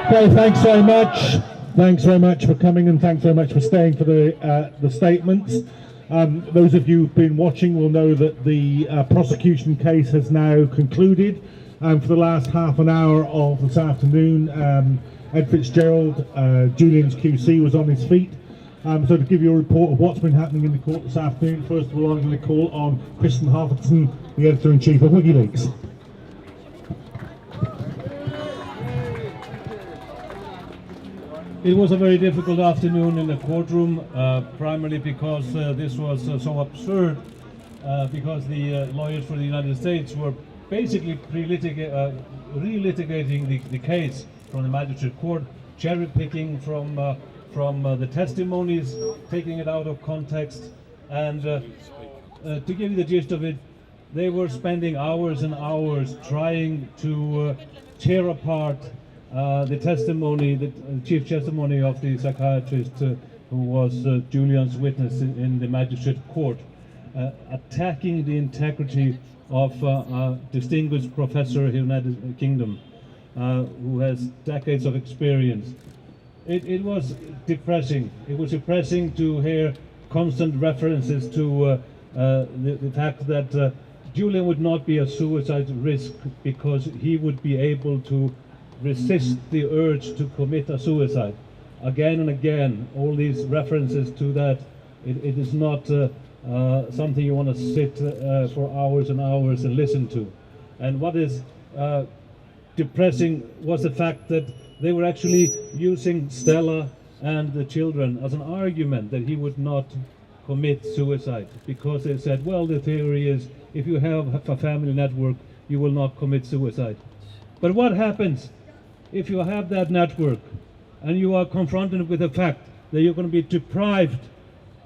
Okay, thanks very much. Thanks very much for coming, and thanks very much for staying for the statements. Those of you who've been watching will know that the prosecution case has now concluded. For the last half an hour of this afternoon, Ed Fitzgerald, Julian's QC, was on his feet. So to give you a report of what's been happening in the court this afternoon, first of all, I'm going to call on Kristen Harfordson, the Editor-in-Chief of WikiLeaks. It was a very difficult afternoon in the courtroom, primarily because this was so absurd, because the lawyers for the United States were basically relitigating the case from the magistrate court, cherry-picking from the testimonies, taking it out of context, and to give you the gist of it, they were spending hours and hours trying to tear apart the testimony, the chief testimony of the psychiatrist who was Julian's witness in the magistrate court, attacking the integrity of a distinguished professor in the United Kingdom who has decades of experience. It was depressing. It was depressing to hear constant references to the fact that Julian would not be a suicide risk because he would be able to resist the urge to commit a suicide. Again and again, all these references to that, it is not something you want to sit for hours and hours and listen to. And what is depressing was the fact that they were actually using Stella and the children as an argument that he would not commit suicide, because they said, well, the theory is if you have a family network, you will not commit suicide. But what happens if you have that network and you are confronted with the fact that you're going to be deprived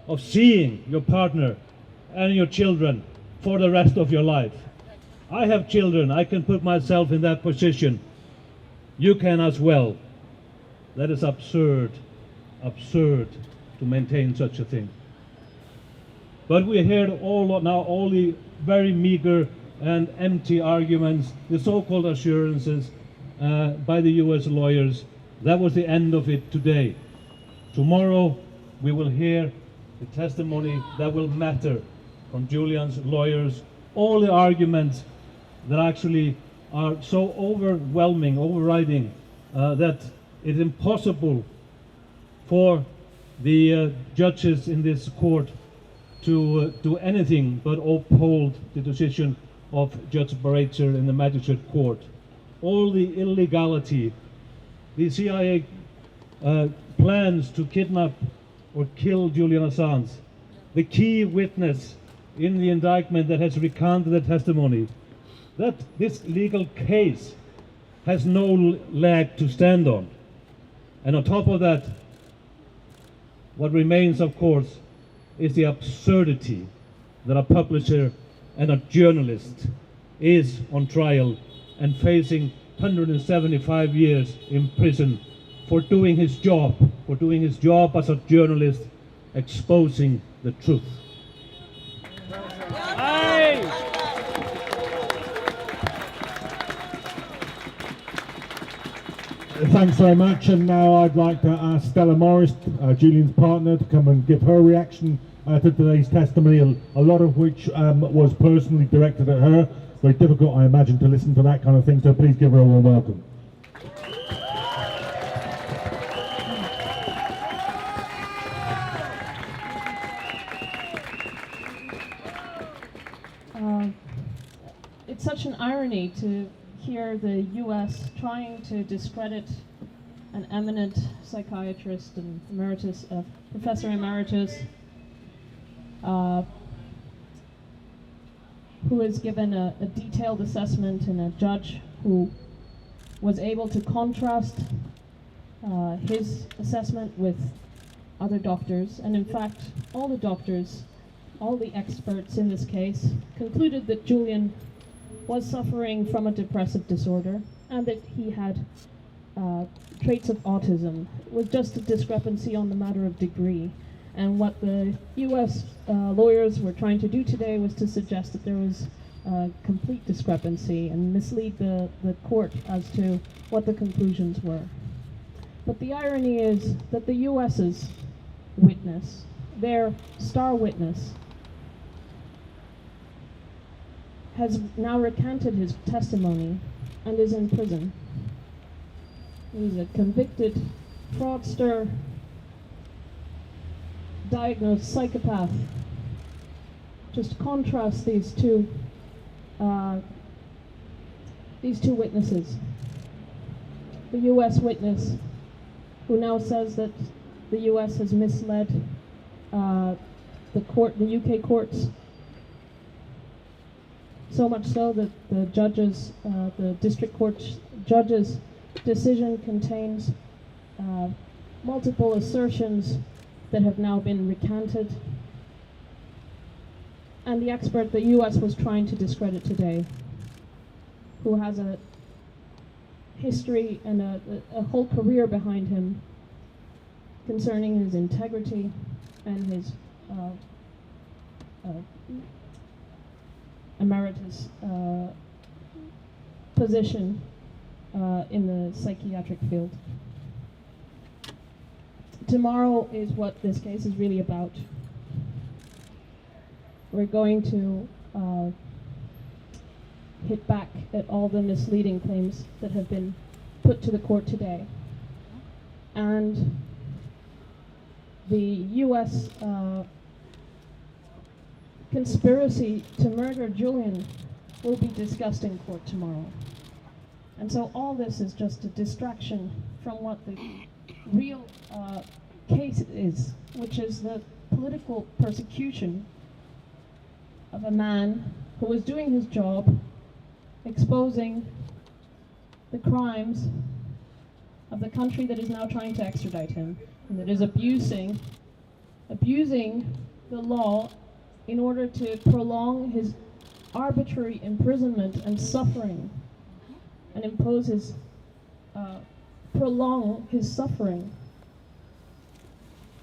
of seeing your partner and your children for the rest of your life? I have children. I can put myself in that position. You can as well. That is absurd to maintain such a thing. But we heard all the very meager and empty arguments, the so-called assurances by the US lawyers. That was the end of it today. Tomorrow we will hear the testimony that will matter from Julian's lawyers, all the arguments that actually are so overriding, that it's impossible for the judges in this court to do anything but uphold the decision of Judge Baratzer in the magistrate court. All the illegality, the CIA plans to kidnap or kill Julian Assange, the key witness in the indictment that has recanted the testimony, that this legal case has no leg to stand on. And on top of that, what remains, of course, is the absurdity that a publisher and a journalist is on trial and facing 175 years in prison for doing his job as a journalist, exposing the truth. Thanks very much, and now I'd like to ask Stella Morris, Julian's partner, to come and give her reaction to today's testimony, a lot of which was personally directed at her. Very difficult, I imagine, to listen to that kind of thing, so please give her a warm welcome. It's such an irony to hear the US trying to discredit an eminent psychiatrist and emeritus, professor emeritus, who has given a detailed assessment, and a judge who was able to contrast his assessment with other doctors. And in fact, all the doctors, all the experts in this case, concluded that Julian was suffering from a depressive disorder and that he had traits of autism. It was just a discrepancy on the matter of degree. And what the US lawyers were trying to do today was to suggest that there was a complete discrepancy and mislead the court as to what the conclusions were. But the irony is that the US's witness, their star witness, has now recanted his testimony and is in prison. He's a convicted fraudster, diagnosed psychopath. Just contrast these two witnesses. The U.S. witness, who now says that the U.S. has misled the UK courts, so much so that the district court judge's decision contains multiple assertions that have now been recanted, and the expert the U.S. was trying to discredit today, who has a history and a whole career behind him concerning his integrity and his emeritus position in the psychiatric field. Tomorrow is what this case is really about. We're going to hit back at all the misleading claims that have been put to the court today. And the U.S. Conspiracy to murder Julian will be discussed in court tomorrow. And so all this is just a distraction from what the real case is, which is the political persecution of a man who was doing his job, exposing the crimes of the country that is now trying to extradite him, and that is abusing the law in order to prolong his arbitrary imprisonment and suffering, and impose his prolong his suffering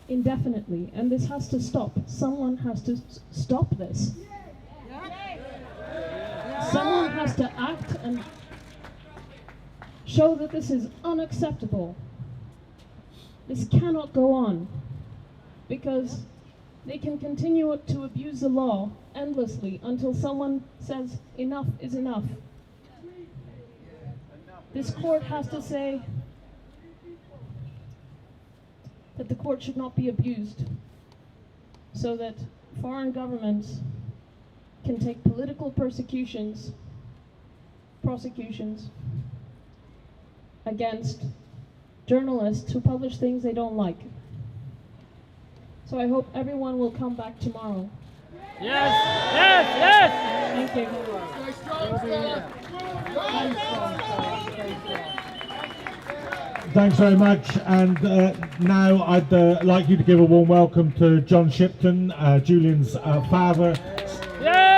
indefinitely. And this has to stop. Someone has to stop this. Someone has to act and show that this is unacceptable. This cannot go on, because they can continue to abuse the law endlessly until someone says enough is enough. This court has to say that the court should not be abused, so that foreign governments can take political prosecutions against journalists who publish things they don't like. So I hope everyone will come back tomorrow. Yes, yes, yes! Thank you. Thanks very much. And now I'd like you to give a warm welcome to John Shipton, Julian's father. Yay!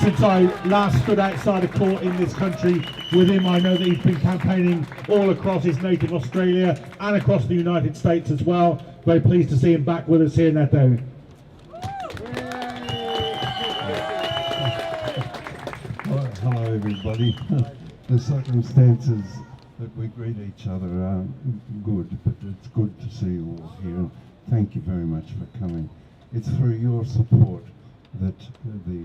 Since I last stood outside a court in this country with him, I know that he's been campaigning all across his native Australia and across the United States as well. Very pleased to see him back with us here, Neto. Hello everybody. The circumstances that we greet each other are good, but it's good to see you all here. Thank you very much for coming. It's through your support that the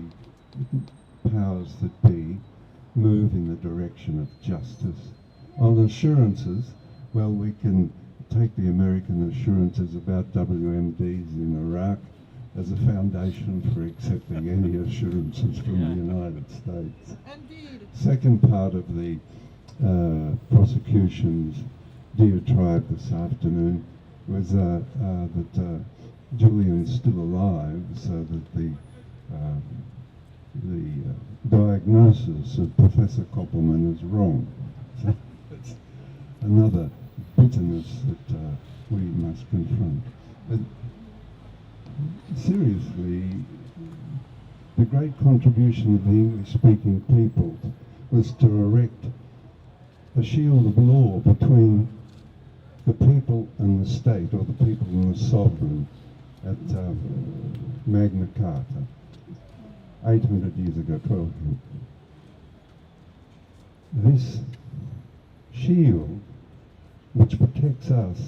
powers that be move in the direction of justice. On assurances, well, we can take the American assurances about WMDs in Iraq as a foundation for accepting any assurances from the United States. Indeed. Second part of the prosecution's diatribe this afternoon was that Julian's still alive, so that the diagnosis of Professor Koppelman is wrong. So it's another bitterness that we must confront. But seriously, the great contribution of the English-speaking people was to erect a shield of law between the people and the state, or the people and the sovereign, at Magna Carta, 800 years ago, 1200. This shield which protects us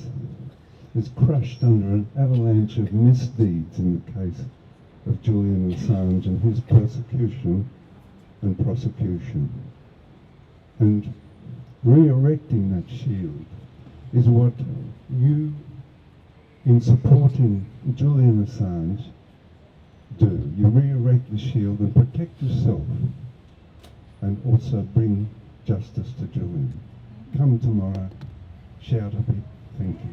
is crushed under an avalanche of misdeeds in the case of Julian Assange and his persecution and prosecution. And re-erecting that shield is what you, in supporting Julian Assange, do. You re-erect the shield and protect yourself and also bring justice to Julian. Come tomorrow, shout a bit. Thank you.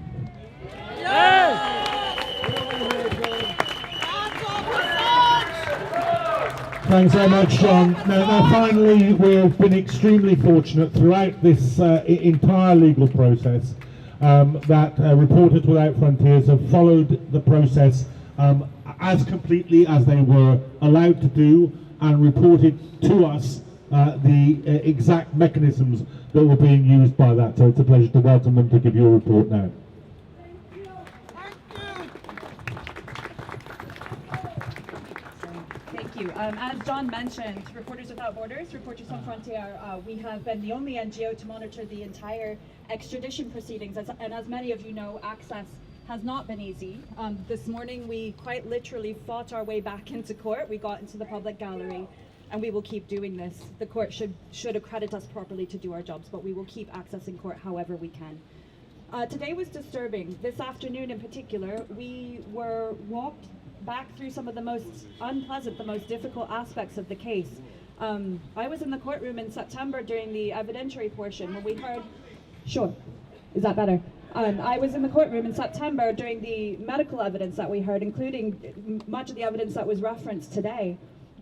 Thanks very much, John. Now, finally, we've been extremely fortunate throughout this entire legal process that Reporters Without Frontiers have followed the process as completely as they were allowed to do and reported to us the exact mechanisms that were being used by that. So it's a pleasure to welcome them to give you a report now. Thank you. As John mentioned, Reporters Without Borders, Reporters Sans Frontières, we have been the only NGO to monitor the entire extradition proceedings. And as many of you know, access has not been easy. This morning, we quite literally fought our way back into court. We got into the public gallery, and we will keep doing this. The court should accredit us properly to do our jobs, but we will keep accessing court however we can. Today was disturbing. This afternoon in particular, we were walked back through some of the most unpleasant, the most difficult aspects of the case. I was in the courtroom in September during the evidentiary portion when we heard, sure, is that better? I was in the courtroom in September during the medical evidence that we heard, including much of the evidence that was referenced today.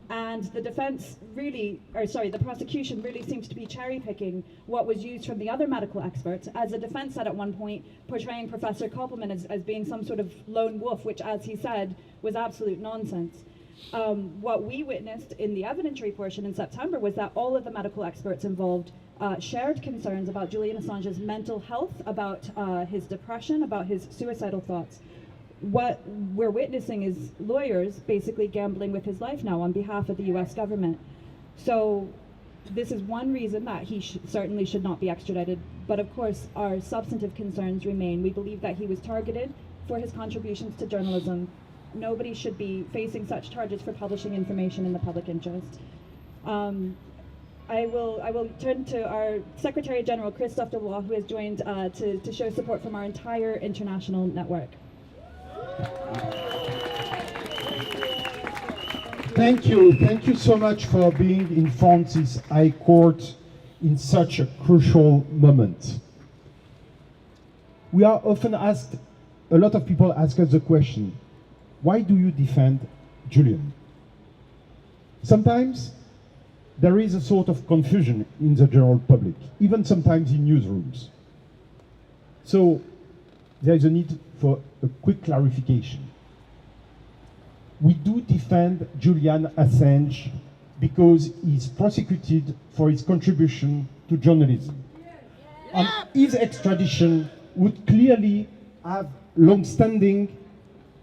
And the the prosecution really seems to be cherry-picking what was used from the other medical experts, as the defense said at one point, portraying Professor Koppelman as being some sort of lone wolf, which, as he said, was absolute nonsense. What we witnessed in the evidentiary portion in September was that all of the medical experts involved shared concerns about Julian Assange's mental health, about his depression, about his suicidal thoughts. What we're witnessing is lawyers basically gambling with his life now on behalf of the US government. So this is one reason that he certainly should not be extradited. But of course, our substantive concerns remain. We believe that he was targeted for his contributions to journalism. Nobody should be facing such charges for publishing information in the public interest. I will turn to our Secretary General, Christophe Deloy, who has joined to show support from our entire international network. Thank you so much for being in front of this High Court in such a crucial moment. We are often asked, a lot of people ask us the question, why do you defend Julian? Sometimes there is a sort of confusion in the general public, even sometimes in newsrooms. So there is a need for a quick clarification. We do defend Julian Assange because he's prosecuted for his contribution to journalism. And his extradition would clearly have long-standing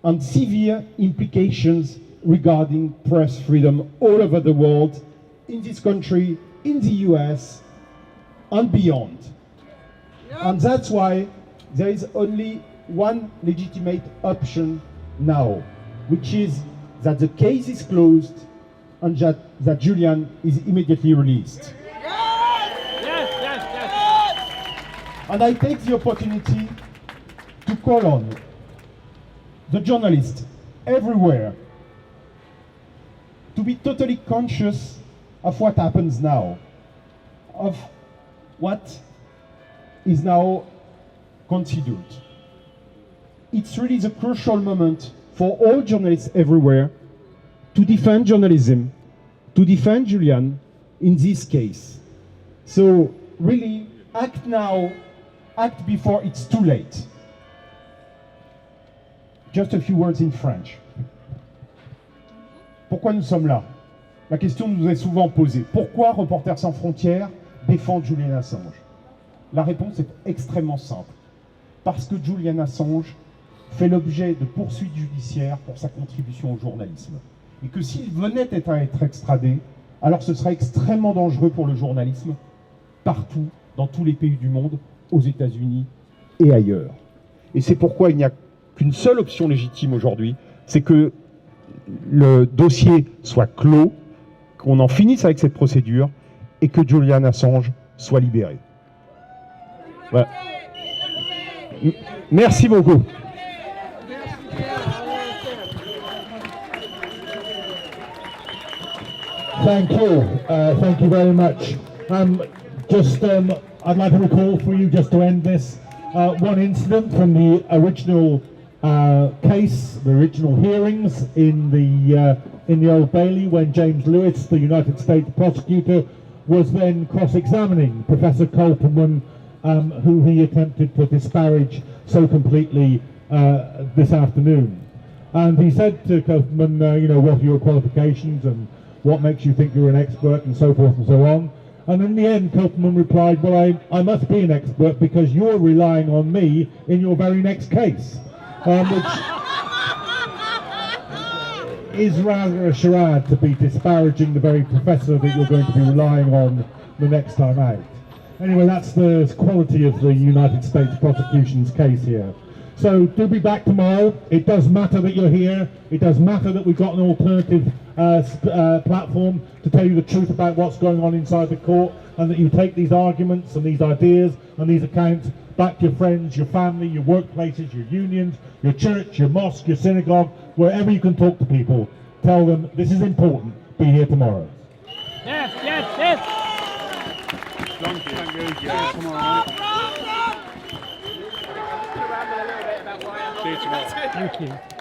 and severe implications regarding press freedom all over the world, in this country, in the US, and beyond. And that's why there is only one legitimate option now, which is that the case is closed and that Julian is immediately released. And I take the opportunity to call on the journalists everywhere to be totally conscious of what happens now, of what is now considered. It's really the crucial moment for all journalists everywhere to defend journalism, to defend Julian in this case. So really, act now, act before it's too late. Just a few words in French. Pourquoi nous sommes là? La question nous est souvent posée. Pourquoi Reporters sans frontières défend Julian Assange? La réponse est extrêmement simple. Parce que Julian Assange fait l'objet de poursuites judiciaires pour sa contribution au journalisme. Et que s'il venait à être extradé, alors ce serait extrêmement dangereux pour le journalisme, partout dans tous les pays du monde, aux États-Unis et ailleurs. Et c'est pourquoi il n'y a qu'une seule option légitime aujourd'hui, c'est que le dossier soit clos, qu'on en finisse avec cette procédure et que Julian Assange soit libéré. Voilà. Merci beaucoup. Thank you very much. I'd like to recall for you, just to end this, one incident from the original case, the original hearings in the Old Bailey, when James Lewis, the United States prosecutor, was then cross-examining Professor Kolperman, who he attempted to disparage so completely this afternoon. And he said to Kolperman, what are your qualifications and what makes you think you're an expert, and so forth and so on. And in the end, Kolperman replied, well, I must be an expert because you're relying on me in your very next case. Which is rather a charade to be disparaging the very professor that you're going to be relying on the next time out. Anyway, that's the quality of the United States prosecution's case here. So do be back tomorrow. It does matter that you're here. It does matter that we've got an alternative platform to tell you the truth about what's going on inside the court, and that you take these arguments and these ideas and these accounts back to your friends, your family, your workplaces, your unions, your church, your mosque, your synagogue, wherever you can talk to people. Tell them this is important. Be here tomorrow. Yes, yes, yes. Thank you. Tomorrow night. See you tomorrow. Thank you.